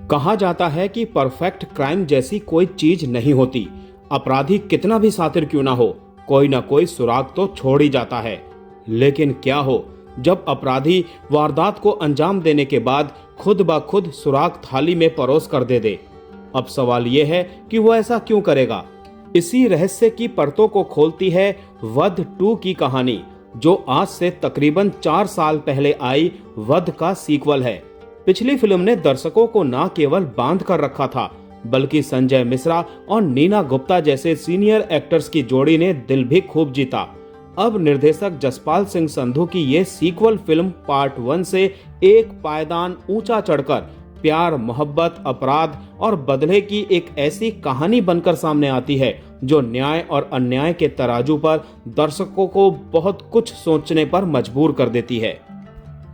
कहा जाता है कि परफेक्ट क्राइम जैसी कोई चीज नहीं होती। अपराधी कितना भी शातिर क्यों ना हो, कोई ना कोई सुराग तो छोड़ ही जाता है। लेकिन क्या हो जब अपराधी वारदात को अंजाम देने के बाद खुद ब खुद सुराग थाली में परोस कर दे। अब सवाल यह है कि वो ऐसा क्यों करेगा। इसी रहस्य की परतों को खोलती है वध 2 की कहानी, जो आज से तकरीबन 4 साल पहले आई वध का सीक्वल है। पिछली फिल्म ने दर्शकों को न केवल बांध कर रखा था, बल्कि संजय मिश्रा और नीना गुप्ता जैसे सीनियर एक्टर्स की जोड़ी ने दिल भी खूब जीता। अब निर्देशक जसपाल सिंह संधू की ये सीक्वल फिल्म पार्ट 1 से एक पायदान ऊंचा चढ़कर प्यार, मोहब्बत, अपराध और बदले की एक ऐसी कहानी बनकर सामने आती है जो न्याय और अन्याय के तराजू पर दर्शकों को बहुत कुछ सोचने पर मजबूर कर देती है।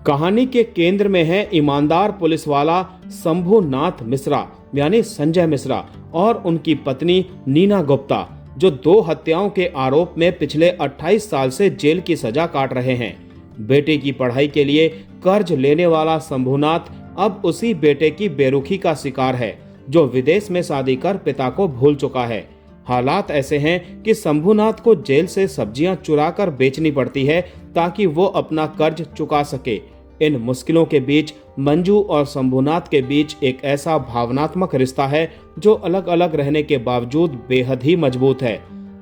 कहानी के केंद्र में है ईमानदार पुलिसवाला शंभुनाथ मिश्रा यानी संजय मिश्रा और उनकी पत्नी नीना गुप्ता, जो 2 हत्याओं के आरोप में पिछले 28 साल से जेल की सजा काट रहे हैं। बेटे की पढ़ाई के लिए कर्ज लेने वाला शंभुनाथ अब उसी बेटे की बेरुखी का शिकार है, जो विदेश में शादी कर पिता को भूल चुका है। हालात ऐसे हैं कि शंभुनाथ को जेल से सब्जियां चुरा कर बेचनी पड़ती है ताकि वो अपना कर्ज चुका सके। इन मुश्किलों के बीच मंजू और शंभुनाथ के बीच एक ऐसा भावनात्मक रिश्ता है जो अलग अलग रहने के बावजूद बेहद ही मजबूत है।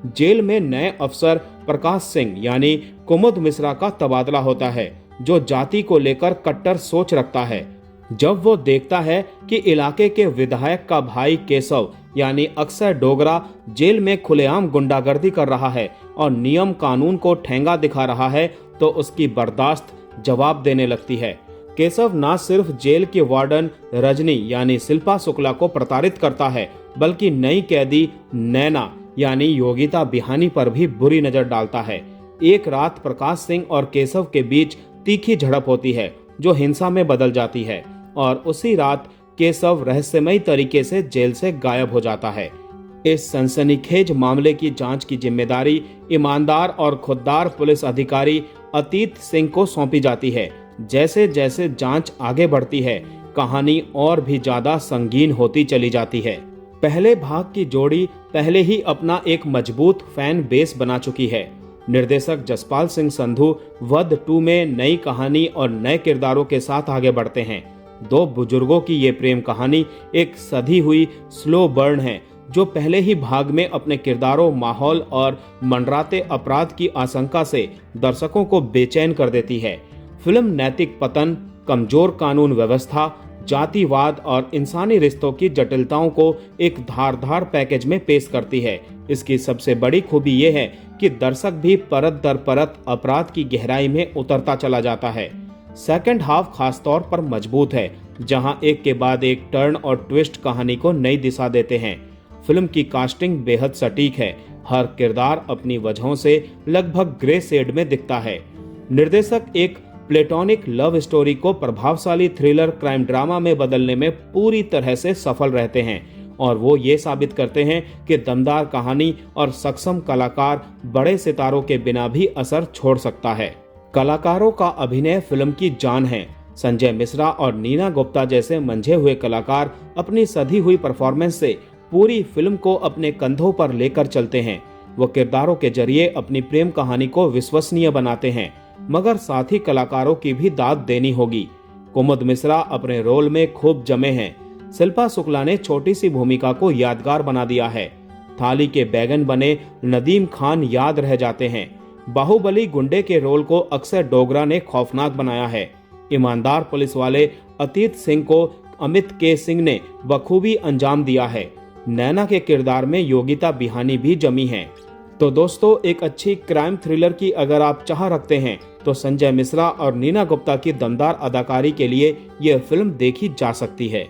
जेल में नए अफसर प्रकाश सिंह यानी कुमुद मिश्रा का तबादला होता है, जो जाति को लेकर कट्टर सोच रखता है। जब वो देखता है कि इलाके के विधायक का भाई केशव यानी अक्षय डोगरा जेल में खुलेआम गुंडागर्दी कर रहा है और नियम कानून को ठेंगा दिखा रहा है, तो उसकी बर्दाश्त जवाब देने लगती है। केशव न सिर्फ जेल की वार्डन रजनी यानी शिल्पा शुक्ला को प्रताड़ित करता है, बल्कि नई कैदी नैना यानी योगिता बिहानी पर भी बुरी नजर डालता है। एक रात प्रकाश सिंह और केशव के बीच तीखी झड़प होती है जो हिंसा में बदल जाती है, और उसी रात केशव रहस्यमयी तरीके से जेल से गायब हो जाता है। इस सनसनीखेज मामले की जांच की जिम्मेदारी ईमानदार और खुददार पुलिस अधिकारी अतीत सिंह को सौंपी जाती है। जैसे जैसे जांच आगे बढ़ती है, कहानी और भी ज्यादा संगीन होती चली जाती है। पहले भाग की जोड़ी पहले ही अपना एक मजबूत फैन बेस बना चुकी है। निर्देशक जसपाल सिंह संधू वध 2 में नई कहानी और नए किरदारों के साथ आगे बढ़ते हैं। 2 बुजुर्गों की ये प्रेम कहानी एक सधी हुई स्लो बर्न है, जो पहले ही भाग में अपने किरदारों, माहौल और मंडराते अपराध की आशंका से दर्शकों को बेचैन कर देती है। फिल्म नैतिक पतन, कमजोर कानून व्यवस्था, जातिवाद और इंसानी रिश्तों की जटिलताओं को एक धारदार पैकेज में पेश करती है। इसकी सबसे बड़ी खूबी यह है कि दर्शक भी परत दर परत अपराध की गहराई में उतरता चला जाता है। सेकंड हाफ खासतौर पर मजबूत है, जहां एक के बाद एक टर्न और ट्विस्ट कहानी को नई दिशा देते हैं। फिल्म की कास्टिंग बेहद सटीक है। हर किरदार अपनी वजहों से लगभग ग्रे शेड में दिखता है। निर्देशक एक प्लेटोनिक लव स्टोरी को प्रभावशाली थ्रिलर क्राइम ड्रामा में बदलने में पूरी तरह से सफल रहते हैं, और वो ये साबित करते हैं कि दमदार कहानी और सक्षम कलाकार बड़े सितारों के बिना भी असर छोड़ सकता है। कलाकारों का अभिनय फिल्म की जान है। संजय मिश्रा और नीना गुप्ता जैसे मंझे हुए कलाकार अपनी सधी हुई परफॉर्मेंस से पूरी फिल्म को अपने कंधों पर लेकर चलते हैं। वो किरदारों के जरिए अपनी प्रेम कहानी को विश्वसनीय बनाते हैं, मगर साथ ही कलाकारों की भी दाद देनी होगी। कुमुद मिश्रा अपने रोल में खूब जमे हैं। शिल्पा शुक्ला ने छोटी सी भूमिका को यादगार बना दिया है। थाली के बैगन बने नदीम खान याद रह जाते हैं। बाहुबली गुंडे के रोल को अक्षय डोगरा ने खौफनाक बनाया है। ईमानदार पुलिस वाले अतीत सिंह को अमित के सिंह ने बखूबी अंजाम दिया है। नैना के किरदार में योगिता बिहानी भी जमी है। तो दोस्तों, एक अच्छी क्राइम थ्रिलर की अगर आप चाह रखते हैं तो संजय मिश्रा और नीना गुप्ता की दमदार अदाकारी के लिए यह फिल्म देखी जा सकती है।